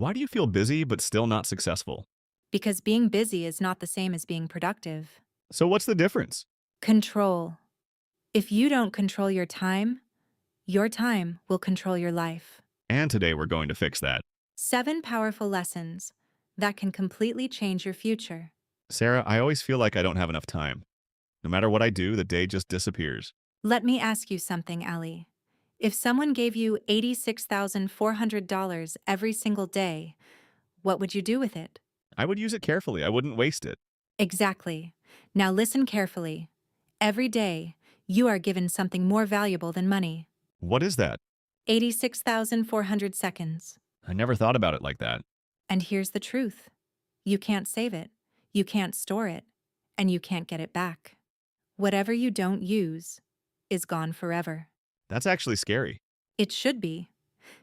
Why do you feel busy but still not successful? Because being busy is not the same as being productive. So what's the difference? Control. If you don't control your time will control your life. And today we're going to fix that. 7 powerful lessons that can completely change your future. Sarah, I always feel like I don't have enough time. No matter what I do, the day just disappears. Let me ask you something, Ali. If someone gave you $86,400 every single day, what would you do with it? I would use it carefully. I wouldn't waste it. Exactly. Now listen carefully. Every day, you are given something more valuable than money. What is that? 86,400 seconds. I never thought about it like that. And here's the truth. You can't save it, you can't store it, and you can't get it back. Whatever you don't use is gone forever. That's actually scary. It should be,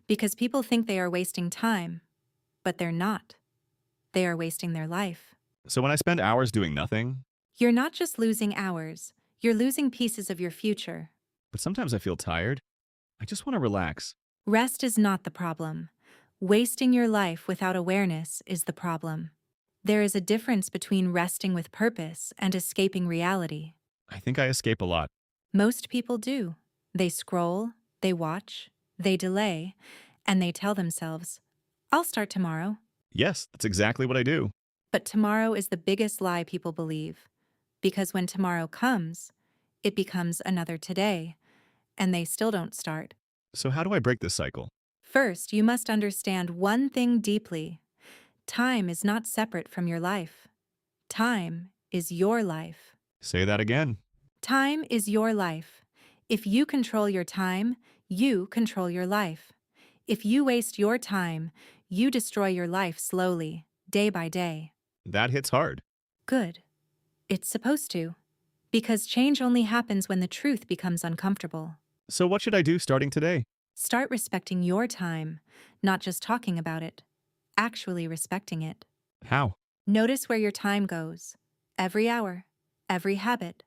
because people think they are wasting time, but they're not. They are wasting their life. So when I spend hours doing nothing, You're not just losing hours, you're losing pieces of your future. but sometimes I feel tired. I just want to relax. Rest is not the problem. Wasting your life without awareness is the problem. There is a difference between resting with purpose and escaping reality. I think I escape a lot. Most people do. They scroll, they watch, they delay, and they tell themselves, I'll start tomorrow. Yes, that's exactly what I do. But tomorrow is the biggest lie people believe. Because when tomorrow comes, it becomes another today, and they still don't start. So how do I break this cycle? First, you must understand one thing deeply. Time is not separate from your life. Time is your life. Say that again. Time is your life. If you control your time, you control your life. If you waste your time, you destroy your life slowly, day by day. That hits hard. Good. It's supposed to. Because change only happens when the truth becomes uncomfortable. So what should I do starting today? Start respecting your time, not just talking about it, actually respecting it. How? Notice where your time goes. Every hour, every habit,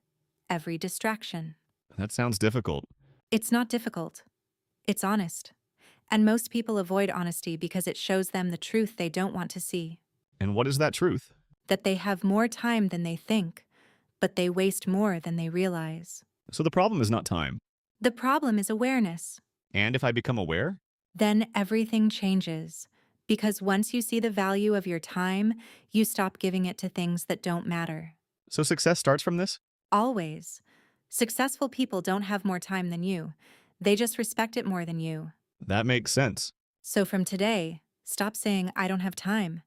every distraction. That sounds difficult. It's not difficult. It's honest. And most people avoid honesty because it shows them the truth they don't want to see. And what is that truth? That they have more time than they think, but they waste more than they realize. So the problem is not time. The problem is awareness. And if I become aware? Then everything changes. Because once you see the value of your time, you stop giving it to things that don't matter. So success starts from this? Always. Successful people don't have more time than you. They just respect it more than you. That makes sense. So from today, stop saying, I don't have time.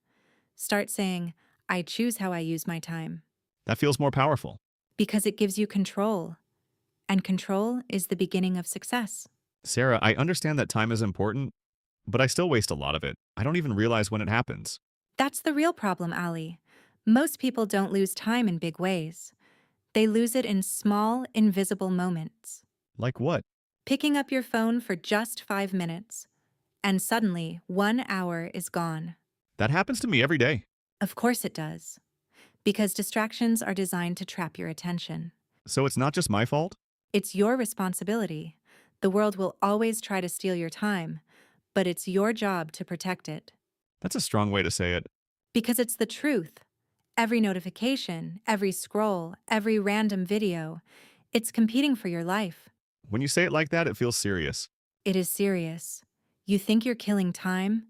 Start saying, I choose how I use my time. That feels more powerful. Because it gives you control. And control is the beginning of success. Sarah, I understand that time is important, but I still waste a lot of it. I don't even realize when it happens. That's the real problem, Ali. Most people don't lose time in big ways. They lose it in small, invisible moments. Like what? Picking up your phone for just 5 minutes, and suddenly 1 hour is gone. That happens to me every day. Of course it does. Because distractions are designed to trap your attention. So it's not just my fault? It's your responsibility. The world will always try to steal your time, but it's your job to protect it. That's a strong way to say it. Because it's the truth. Every notification, every scroll, every random video, it's competing for your life. When you say it like that, it feels serious. It is serious. You think you're killing time,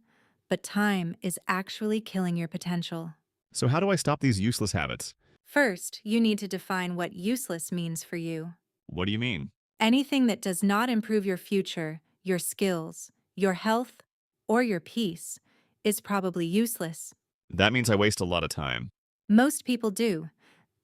but time is actually killing your potential. So how do I stop these useless habits? First, you need to define what useless means for you. What do you mean? Anything that does not improve your future, your skills, your health, or your peace is probably useless. That means I waste a lot of time. Most people do.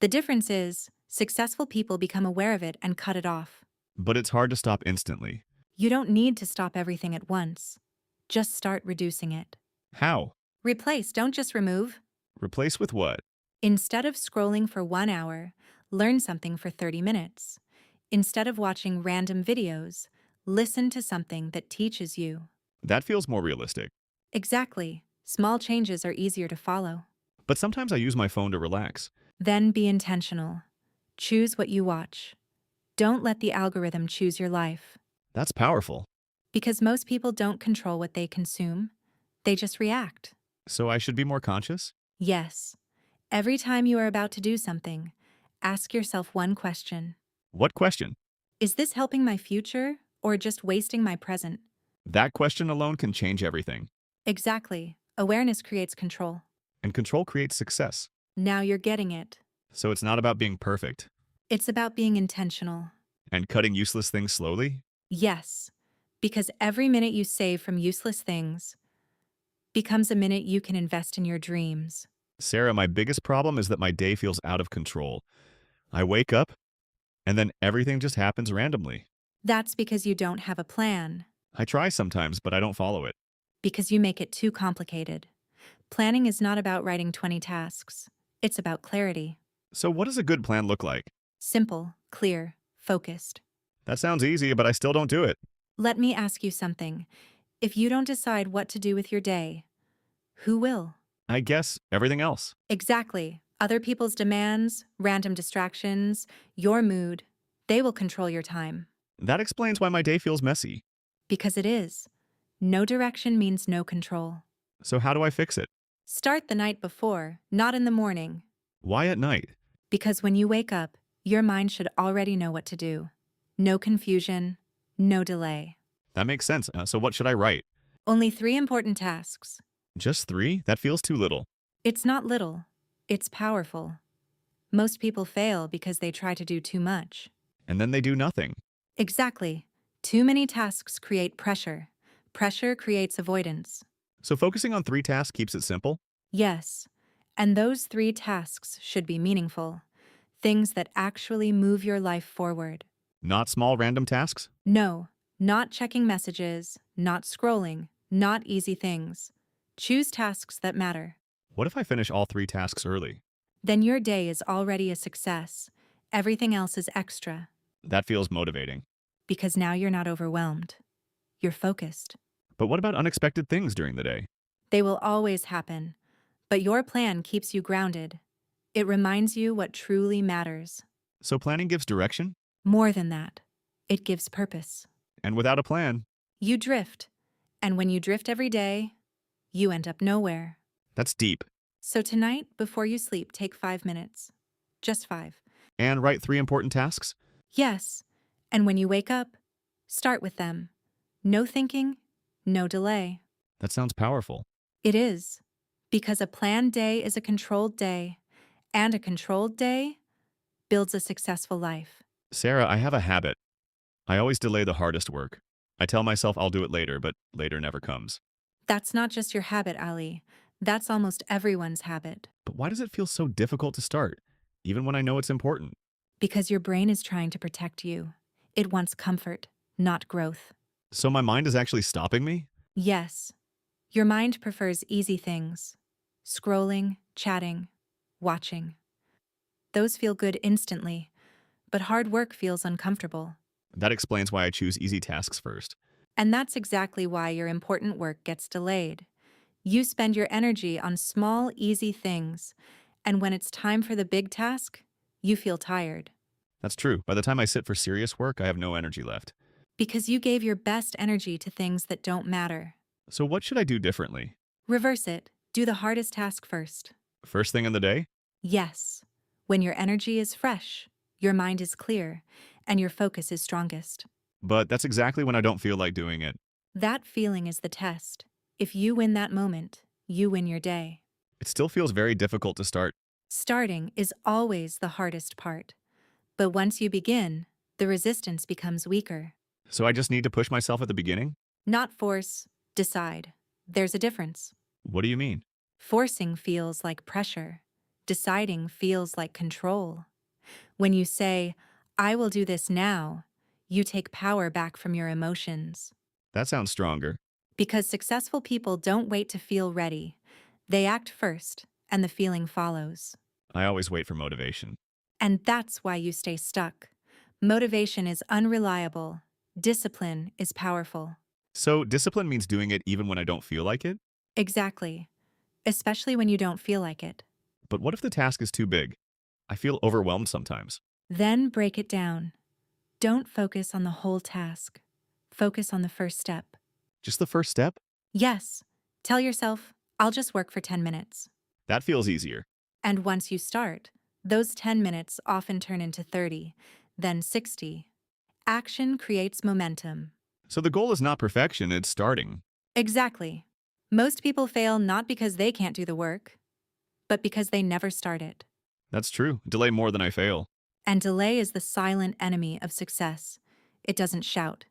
The difference is, successful people become aware of it and cut it off. But it's hard to stop instantly. You don't need to stop everything at once. Just start reducing it. How? Replace, don't just remove. Replace with what? Instead of scrolling for 1 hour, learn something for 30 minutes. Instead of watching random videos, listen to something that teaches you. That feels more realistic. Exactly. Small changes are easier to follow. But sometimes I use my phone to relax. Then be intentional. Choose what you watch. Don't let the algorithm choose your life. That's powerful. Because most people don't control what they consume, They just react. So I should be more conscious? Yes. Every time you are about to do something, ask yourself one question. What question? Is this helping my future or just wasting my present? That question alone can change everything. Exactly. Awareness creates control. And control creates success. Now you're getting it. So it's not about being perfect. It's about being intentional. And cutting useless things slowly? Yes, because every minute you save from useless things becomes a minute you can invest in your dreams. Sarah, my biggest problem is that my day feels out of control. I wake up, and then everything just happens randomly. That's because you don't have a plan, I try sometimes, but I don't follow it. because you make it too complicated. Planning is not about writing 20 tasks. It's about clarity. So what does a good plan look like? Simple, clear, focused. That sounds easy, but I still don't do it. Let me ask you something. If you don't decide what to do with your day, who will? I guess everything else. Exactly. Other people's demands, random distractions, your mood, they will control your time. That explains why my day feels messy. Because it is. No direction means no control. So how do I fix it? Start the night before, not in the morning. Why at night? Because when you wake up, your mind should already know what to do. No confusion, no delay. That makes sense. So what should I write? Only 3 important tasks. Just 3? That feels too little. It's not little, it's powerful. Most people fail because they try to do too much. And then they do nothing. Exactly. Too many tasks create pressure. Pressure creates avoidance. So focusing on 3 tasks keeps it simple? Yes, and those 3 tasks should be meaningful. Things that actually move your life forward. Not small random tasks? No, not checking messages, not scrolling, not easy things. Choose tasks that matter. What if I finish all 3 tasks early? Then your day is already a success. Everything else is extra, That feels motivating. because now you're not overwhelmed. You're focused. But what about unexpected things during the day? They will always happen, but your plan keeps you grounded. It reminds you what truly matters. So planning gives direction? More than that, it gives purpose. And without a plan, You drift, and when you drift every day, you end up nowhere. that's deep. So tonight, before you sleep, take 5 minutes. Just 5. And write 3 important tasks? Yes, and when you wake up, start with them. No thinking, no delay. That sounds powerful. It is, because a planned day is a controlled day, and a controlled day builds a successful life. Sarah, I have a habit. I always delay the hardest work. I tell myself I'll do it later, but later never comes. That's not just your habit, Ali. That's almost everyone's habit. But why does it feel so difficult to start, even when I know it's important? Because your brain is trying to protect you. It wants comfort, not growth. So my mind is actually stopping me? Yes, your mind prefers easy things. Scrolling, chatting, watching. Those feel good instantly, but hard work feels uncomfortable. That explains why I choose easy tasks first. And that's exactly why your important work gets delayed. You spend your energy on small, easy things, and when it's time for the big task, you feel tired. That's true. By the time I sit for serious work, I have no energy left. Because you gave your best energy to things that don't matter. So what should I do differently? Reverse it. Do the hardest task first. First thing in the day? Yes. When your energy is fresh, your mind is clear, and your focus is strongest. But that's exactly when I don't feel like doing it. That feeling is the test. If you win that moment, you win your day. It still feels very difficult to start. Starting is always the hardest part. But once you begin, the resistance becomes weaker. So I just need to push myself at the beginning? Not force, decide. There's a difference. What do you mean? Forcing feels like pressure. Deciding feels like control. When you say, I will do this now, you take power back from your emotions. That sounds stronger. Because successful people don't wait to feel ready. They act first, and the feeling follows. I always wait for motivation. And that's why you stay stuck. Motivation is unreliable. Discipline is powerful. So discipline means doing it even when I don't feel like it? Exactly. Especially when you don't feel like it. But what if the task is too big? I feel overwhelmed sometimes. Then break it down. Don't focus on the whole task. Focus on the first step. Just the first step? Yes, Tell yourself, I'll just work for 10 minutes. That feels easier. And once you start, those 10 minutes often turn into 30, then 60. Action creates momentum. So the goal is not perfection, it's starting. Exactly. Most people fail not because they can't do the work, but because they never start it. That's true. Delay more than I fail. And delay is the silent enemy of success. It doesn't shout.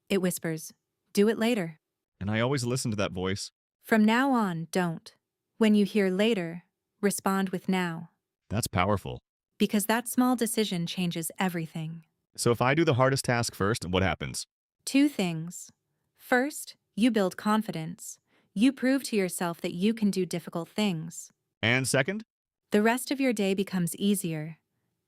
It whispers, do it later. And I always listen to that voice. From now on, don't. When you hear later, respond with now. That's powerful. Because that small decision changes everything. So if I do the hardest task first, what happens? Two things. First, you build confidence. You prove to yourself that you can do difficult things. And second? The rest of your day becomes easier.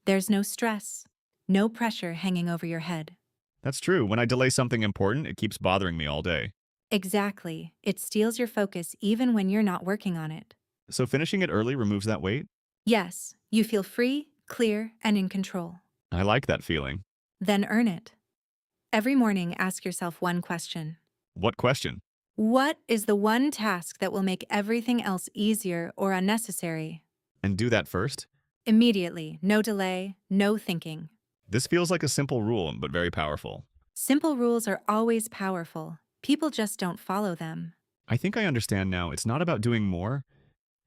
There's no stress, no pressure hanging over your head. That's true. When I delay something important, it keeps bothering me all day. Exactly. It steals your focus even when you're not working on it. So finishing it early removes that weight? Yes, you feel free, clear, and in control. I like that feeling. Then earn it. Every morning, ask yourself one question. What question? What is the one task that will make everything else easier or unnecessary? And do that first? Immediately, no delay, no thinking. This feels like a simple rule, but very powerful. Simple rules are always powerful. People just don't follow them. I think I understand now. It's not about doing more.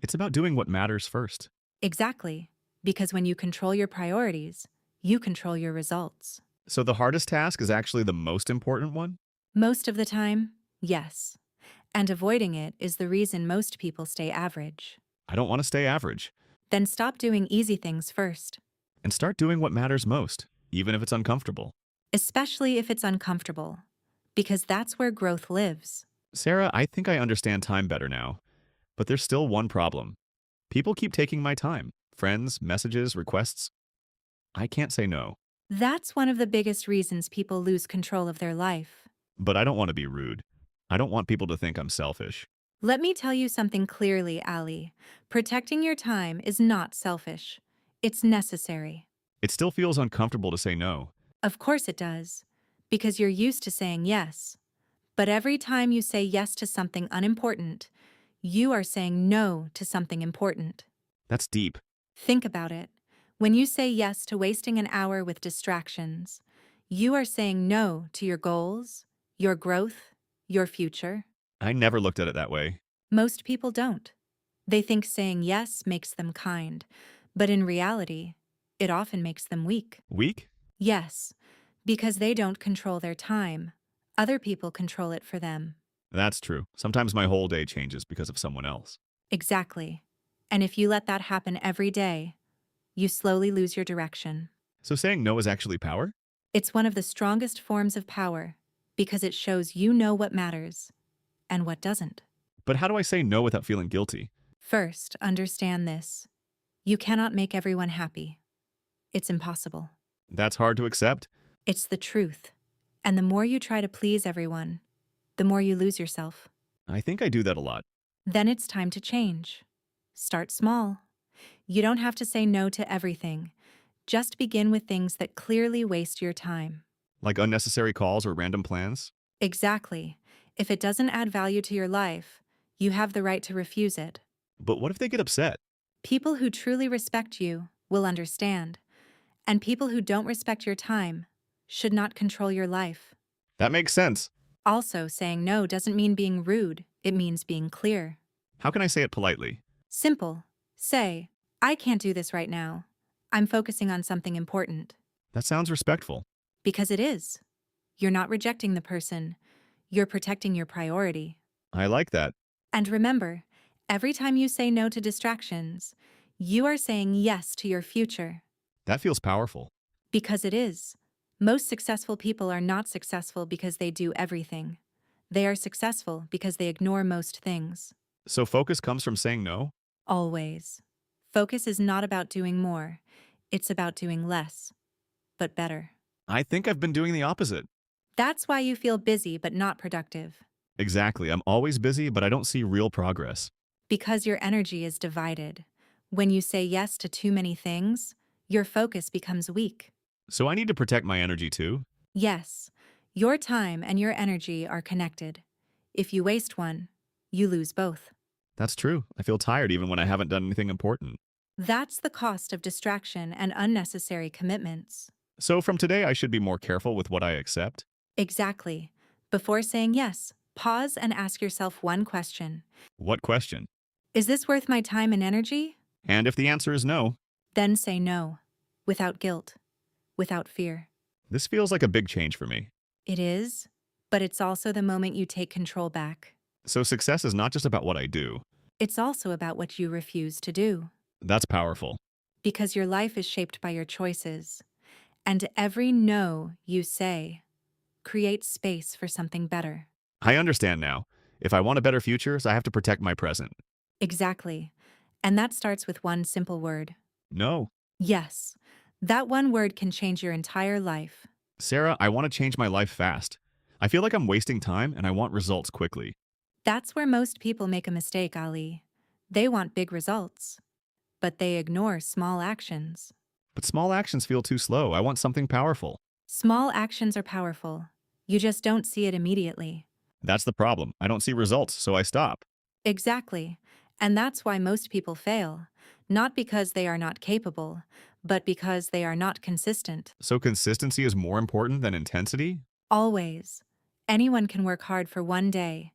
It's about doing what matters first. Exactly. Because when you control your priorities, you control your results. So the hardest task is actually the most important one? Most of the time, yes. And avoiding it is the reason most people stay average. I don't want to stay average. Then stop doing easy things first. And start doing what matters most, even if it's uncomfortable. Especially if it's uncomfortable. Because that's where growth lives. Sarah, I think I understand time better now. But there's still one problem. People keep taking my time. Friends, messages, requests. I can't say no. That's one of the biggest reasons people lose control of their life. But I don't want to be rude. I don't want people to think I'm selfish. Let me tell you something clearly, Ali. Protecting your time is not selfish. It's necessary. It still feels uncomfortable to say no. Of course it does. Because you're used to saying yes. But every time you say yes to something unimportant, you are saying no to something important. That's deep. Think about it. When you say yes to wasting an hour with distractions, you are saying no to your goals, your growth, your future. I never looked at it that way. Most people don't. They think saying yes makes them kind, but in reality, it often makes them weak. Weak? Yes, because they don't control their time. Other people control it for them. That's true. Sometimes my whole day changes because of someone else. Exactly. And if you let that happen every day, you slowly lose your direction. So saying no is actually power? It's one of the strongest forms of power because it shows you know what matters and what doesn't. But how do I say no without feeling guilty? First, understand this. You cannot make everyone happy. It's impossible. That's hard to accept. It's the truth. And the more you try to please everyone, the more you lose yourself. I think I do that a lot. Then it's time to change. Start small. You don't have to say no to everything. Just begin with things that clearly waste your time. Like unnecessary calls or random plans? Exactly. If it doesn't add value to your life, you have the right to refuse it. But what if they get upset? People who truly respect you will understand. And people who don't respect your time should not control your life. That makes sense. Also, saying no doesn't mean being rude. It means being clear. How can I say it politely? Simple. Say, I can't do this right now. I'm focusing on something important. That sounds respectful. Because it is. You're not rejecting the person. You're protecting your priority. I like that. And remember, every time you say no to distractions, you are saying yes to your future. That feels powerful. Because it is. Most successful people are not successful because they do everything. They are successful because they ignore most things. So focus comes from saying no? Always. Focus is not about doing more. It's about doing less, but better. I think I've been doing the opposite. That's why you feel busy but not productive. Exactly. I'm always busy, but I don't see real progress. Because your energy is divided. When you say yes to too many things, your focus becomes weak. So I need to protect my energy too? Yes, your time and your energy are connected. If you waste one, you lose both. That's true. I feel tired even when I haven't done anything important. That's the cost of distraction and unnecessary commitments. So from today, I should be more careful with what I accept. Exactly. Before saying yes, pause and ask yourself one question. What question? Is this worth my time and energy? And if the answer is no, Then say no, without guilt, without fear. this feels like a big change for me. It is, but it's also the moment you take control back. So success is not just about what I do. It's also about what you refuse to do. That's powerful. Because your life is shaped by your choices. And every no you say creates space for something better. I understand now. If I want a better future, I have to protect my present. Exactly. And that starts with one simple word. No. Yes. That one word can change your entire life. Sarah, I want to change my life fast. I feel like I'm wasting time and I want results quickly. That's where most people make a mistake, Ali. They want big results, but they ignore small actions. But small actions feel too slow. I want something powerful. Small actions are powerful. You just don't see it immediately. That's the problem. I don't see results, so I stop. Exactly. And that's why most people fail. Not because they are not capable, but because they are not consistent. So consistency is more important than intensity? Always. Anyone can work hard for one day.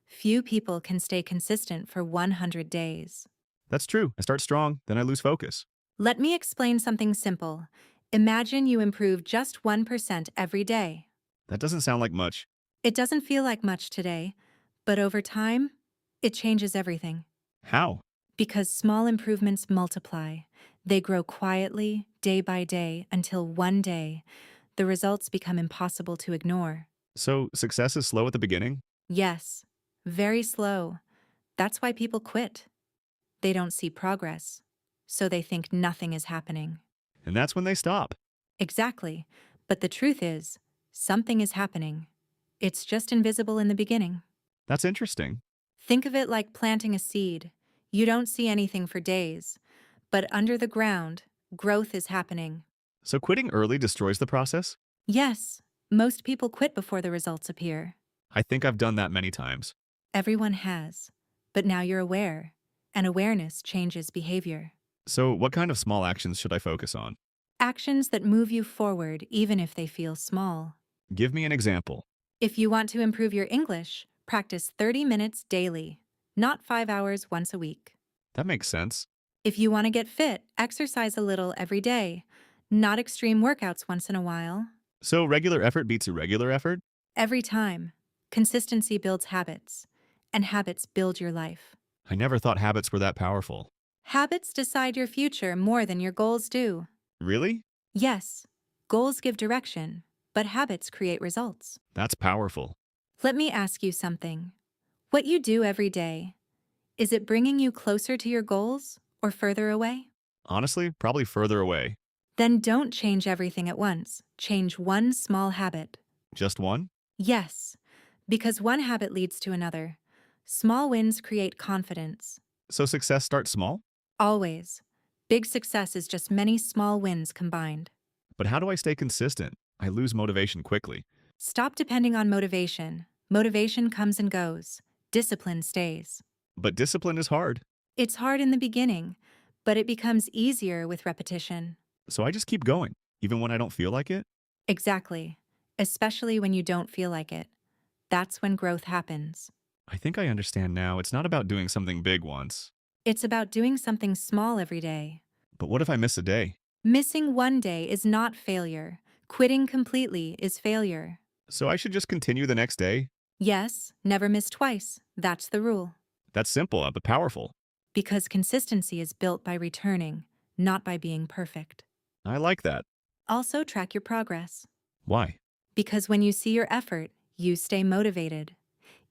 Few people can stay consistent for 100 days. That's true. I start strong, then I lose focus. Let me explain something simple. Imagine you improve just 1% every day. That doesn't sound like much. It doesn't feel like much today, but over time, it changes everything. How? Because small improvements multiply. They grow quietly, day by day, until one day, the results become impossible to ignore. So success is slow at the beginning? Yes, very slow. That's why people quit. They don't see progress, so they think nothing is happening. And that's when they stop. Exactly. But the truth is, something is happening. It's just invisible in the beginning. That's interesting. Think of it like planting a seed. You don't see anything for days, but under the ground, growth is happening. So quitting early destroys the process? Yes, most people quit before the results appear. I think I've done that many times. Everyone has. But now you're aware, and awareness changes behavior. So what kind of small actions should I focus on? Actions that move you forward even if they feel small. Give me an example. If you want to improve your English, practice 30 minutes daily, not 5 hours once a week. That makes sense. If you want to get fit, exercise a little every day, not extreme workouts once in a while. So regular effort beats irregular effort? Every time. Consistency builds habits, and habits build your life. I never thought habits were that powerful. Habits decide your future more than your goals do. Really? Yes, goals give direction, but habits create results. That's powerful. Let me ask you something. What you do every day, is it bringing you closer to your goals or further away? Honestly, probably further away. Then don't change everything at once. Change one small habit. Just one? Yes, because one habit leads to another. Small wins create confidence. So success starts small? Always. Big success is just many small wins combined. But how do I stay consistent? I lose motivation quickly. Stop depending on motivation. Motivation comes and goes. Discipline stays. But discipline is hard. It's hard in the beginning, but it becomes easier with repetition. So I just keep going, even when I don't feel like it? Exactly. Especially when you don't feel like it. That's when growth happens. I think I understand now. It's not about doing something big once. It's about doing something small every day. But what if I miss a day? Missing one day is not failure. Quitting completely is failure. So I should just continue the next day? Yes, never miss twice. That's the rule. That's simple, but powerful. Because consistency is built by returning, not by being perfect. I like that. Also, track your progress. Why? Because when you see your effort, you stay motivated.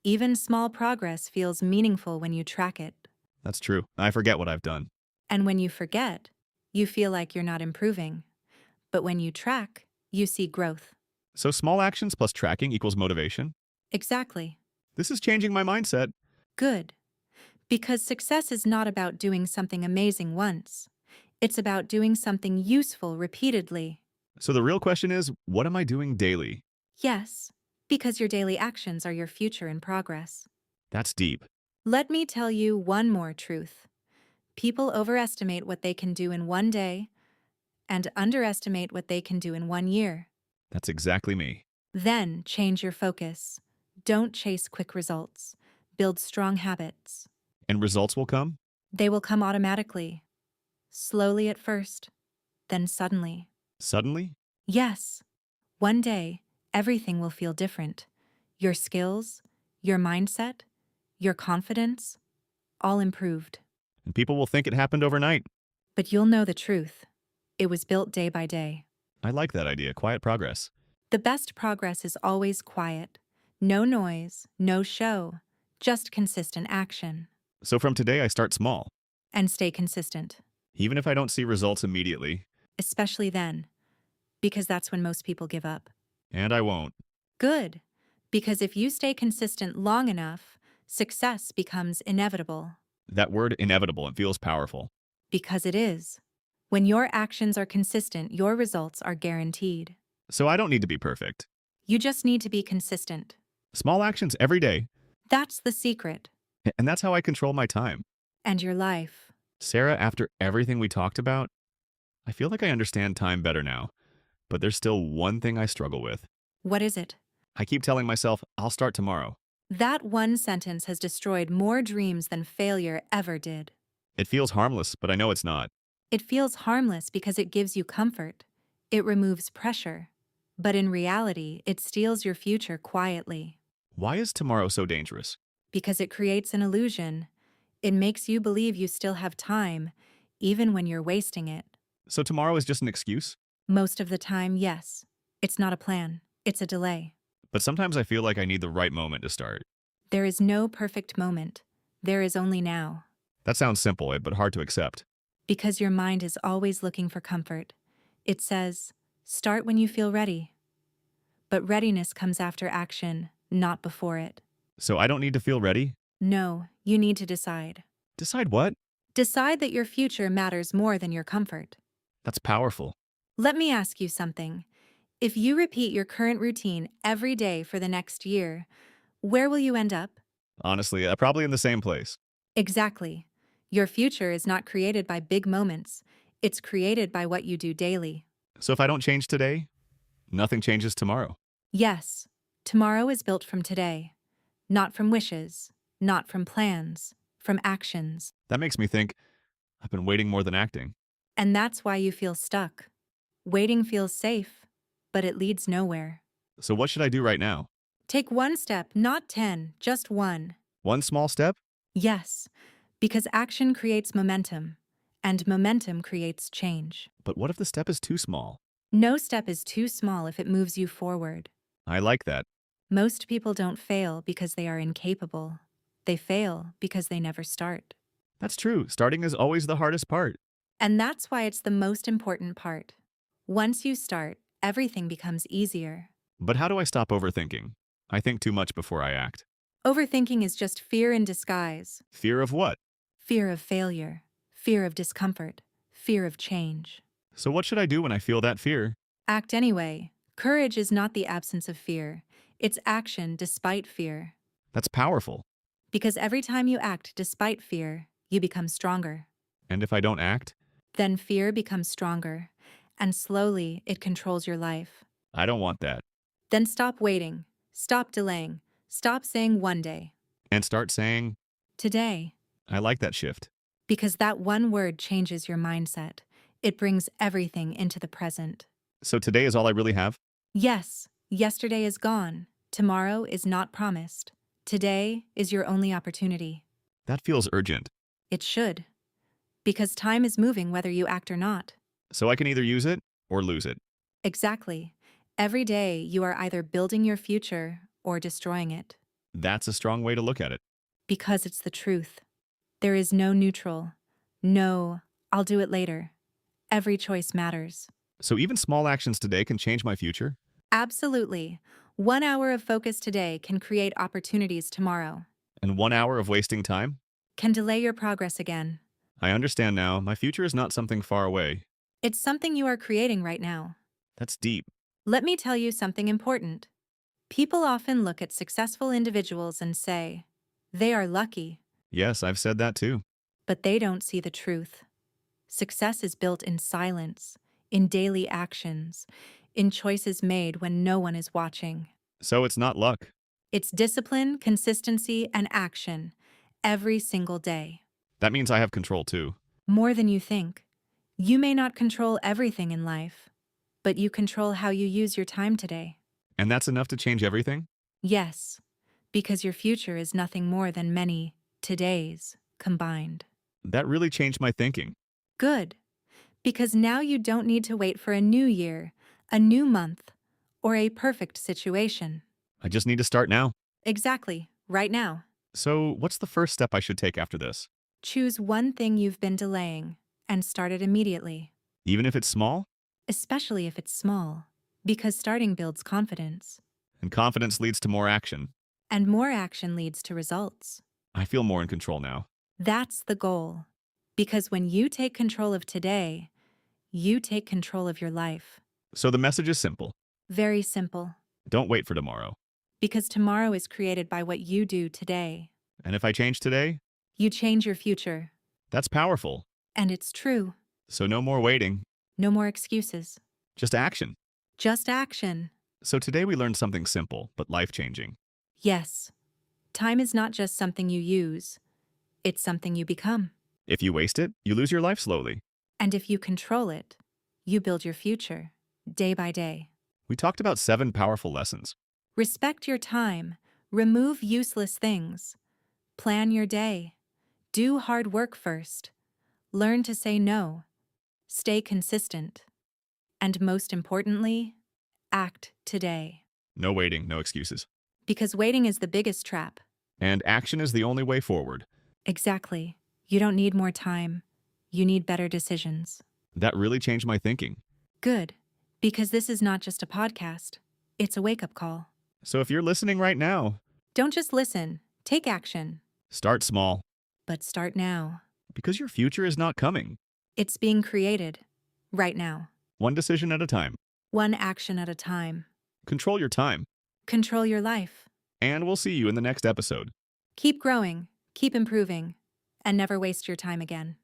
Even small progress feels meaningful when you track it. That's true. I forget what I've done. And when you forget, you feel like you're not improving. But when you track, you see growth. So small actions plus tracking equals motivation? Exactly. This is changing my mindset. Good. Because success is not about doing something amazing once. It's about doing something useful repeatedly. So the real question is, what am I doing daily? Yes, because your daily actions are your future in progress. That's deep. Let me tell you one more truth. People overestimate what they can do in one day and underestimate what they can do in 1 year. That's exactly me. Then change your focus. Don't chase quick results. Build strong habits. And results will come? They will come automatically, slowly at first, then suddenly. Suddenly? Yes, one day, everything will feel different. Your skills, your mindset, your confidence, all improved. And people will think it happened overnight. But you'll know the truth. It was built day by day. I like that idea, quiet progress. The best progress is always quiet. No noise, no show, just consistent action. So from today, I start small. And stay consistent, Even if I don't see results immediately. especially then, because that's when most people give up. And I won't. Good, because if you stay consistent long enough, success becomes inevitable. That word inevitable, it feels powerful. Because it is. When your actions are consistent, your results are guaranteed. So I don't need to be perfect. You just need to be consistent. Small actions every day. That's the secret. And that's how I control my time. And your life. Sarah, after everything we talked about, I feel like I understand time better now. But there's still one thing I struggle with. What is it? I keep telling myself, I'll start tomorrow. That one sentence has destroyed more dreams than failure ever did. It feels harmless, but I know it's not. It feels harmless because it gives you comfort. It removes pressure. But in reality, it steals your future quietly. Why is tomorrow so dangerous? Because it creates an illusion. It makes you believe you still have time, even when you're wasting it. So tomorrow is just an excuse? Most of the time, yes. It's not a plan. It's a delay. But sometimes I feel like I need the right moment to start. There is no perfect moment. There is only now. That sounds simple, but hard to accept. Because your mind is always looking for comfort. It says, start when you feel ready. But readiness comes after action, not before it. So I don't need to feel ready? No, you need to decide. Decide what? Decide that your future matters more than your comfort. That's powerful. Let me ask you something. If you repeat your current routine every day for the next year, where will you end up? Honestly, probably in the same place. Exactly. Your future is not created by big moments. It's created by what you do daily. So if I don't change today, nothing changes tomorrow. Yes, tomorrow is built from today. Not from wishes, not from plans, from actions. That makes me think I've been waiting more than acting. And that's why you feel stuck. Waiting feels safe, but it leads nowhere. So what should I do right now? Take one step, not 10, just one. One small step? Yes, because action creates momentum, and momentum creates change. But what if the step is too small? No step is too small if it moves you forward. I like that. Most people don't fail because they are incapable. They fail because they never start. That's true. Starting is always the hardest part. And that's why it's the most important part. Once you start, everything becomes easier. But how do I stop overthinking? I think too much before I act. Overthinking is just fear in disguise. Fear of what? Fear of failure, fear of discomfort, fear of change. So what should I do when I feel that fear? Act anyway. Courage is not the absence of fear. It's action despite fear. That's powerful. Because every time you act despite fear, you become stronger. And if I don't act? Then fear becomes stronger, and slowly it controls your life. I don't want that. Then stop waiting, stop delaying, stop saying one day. And start saying, Today. I like that shift. Because that one word changes your mindset. It brings everything into the present. So today is all I really have? Yes, yesterday is gone. Tomorrow is not promised. Today is your only opportunity. That feels urgent. It should. Because time is moving whether you act or not. So I can either use it or lose it. Exactly. Every day you are either building your future or destroying it. That's a strong way to look at it. Because it's the truth. There is no neutral. No, I'll do it later. Every choice matters. So even small actions today can change my future? Absolutely. 1 hour of focus today can create opportunities tomorrow. And 1 hour of wasting time? Can delay your progress again. I understand now. My future is not something far away. It's something you are creating right now. That's deep. Let me tell you something important. People often look at successful individuals and say, they are lucky. Yes, I've said that too. But they don't see the truth. Success is built in silence, in daily actions, in choices made when no one is watching. So it's not luck. It's discipline, consistency, and action every single day. That means I have control too. More than you think. You may not control everything in life, but you control how you use your time today. And that's enough to change everything? Yes, because your future is nothing more than many todays combined. That really changed my thinking. Good, because now you don't need to wait for a new year, a new month, or a perfect situation. I just need to start now. Exactly, right now. So, what's the first step I should take after this? Choose one thing you've been delaying and start it immediately, Even if it's small? especially if it's small, because starting builds confidence, And confidence leads to more action. and more action leads to results. I feel more in control now. That's the goal, because when you take control of today, you take control of your life. So the message is simple. Very simple, Don't wait for tomorrow. because tomorrow is created by what you do today. And if I change today, You change your future, that's powerful. and it's true. So no more waiting, No more excuses, just action. just action. So today we learned something simple but life-changing. Yes, time is not just something you use, it's something you become. If you waste it, you lose your life slowly. And if you control it, you build your future, day by day. We talked about 7 powerful lessons. Respect your time, remove useless things, plan your day, do hard work first, learn to say no, stay consistent, and most importantly, act today. No waiting, no excuses. Because waiting is the biggest trap. And action is the only way forward. Exactly. You don't need more time. You need better decisions. That really changed my thinking. Good. Because this is not just a podcast. It's a wake-up call. So if you're listening right now, Don't just listen. Take action. start small. But start now. Because your future is not coming. It's being created. Right now. One decision at a time. One action at a time. Control your time. Control your life. And we'll see you in the next episode. Keep growing. Keep improving. And never waste your time again.